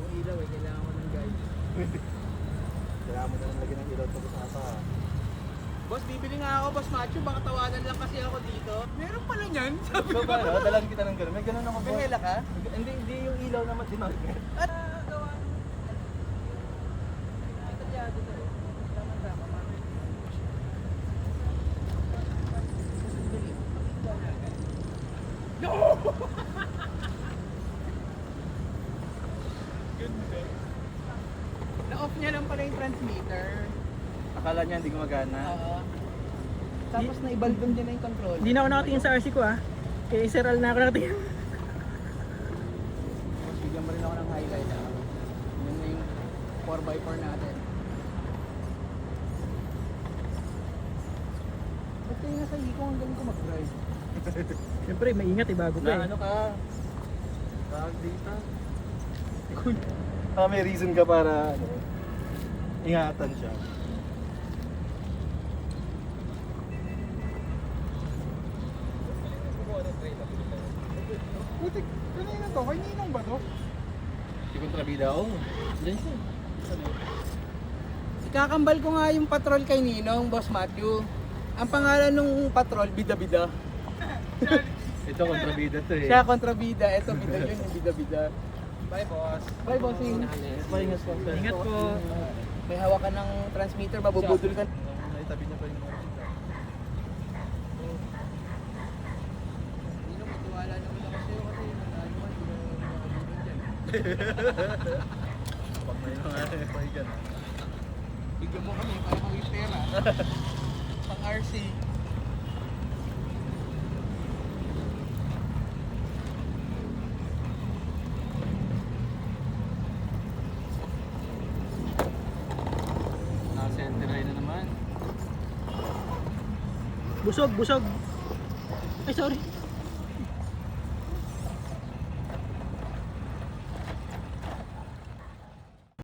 akong ilaw eh, kailangan ko ng guide. Kaya mo na lang lagyan ng ilaw tapos ata. Boss, bibili nga ako, Boss Macho, baka tawanan lang kasi ako dito. Meron pala niyan, sabi So ko. paano? Dalan kita ng gano'n. May gano'n ako. May hela ka? Hindi yung ilaw naman din magnet. Gawa. Italyado to eh. Tama-tama, mami. Ganda. Na-off niya lang pala yung transmitter. Akala niya hindi gumagana. Oo. Tapos naibaldon din na yung controller. Hindi na ako nakatingin sa RC ko ah. Kay Sir Al na ako nakatingin. Tapos bigyan mo rin ako ng highlight. Yun na yung 4x4 natin. Ba't kayo nasa ikong ang galing ko mag-drive? Siyempre, maingat eh, bago pa Na eh. ano ka? Tawag dito. May reason ka para ano, ingatan siya. Putik, kanina to? Kaninang ba to? Si kontrabida ako. Diyan siya. Ikakambal ko nga yung patrol kay Ninong, Boss Matthew. Ang pangalan nung patrol, Bida-Bida. Ito kontrabida to eh. Siya kontrabida, eto bida yun, yung Bida-Bida. Bye, boss. Bye, bossing. Pahingas ko. Ingat po. May hawakan ng transmitter, mabubudol ka. Naitabi niya pa yung mga Ninong, matiwala naman ako sa'yo kasi ano man, hindi mo makabudol dyan. Pag may mga pahigan. Bigyan mo kami para kami pera. Pang RC. Naka-center na naman. Busog, busog. Ay, sorry.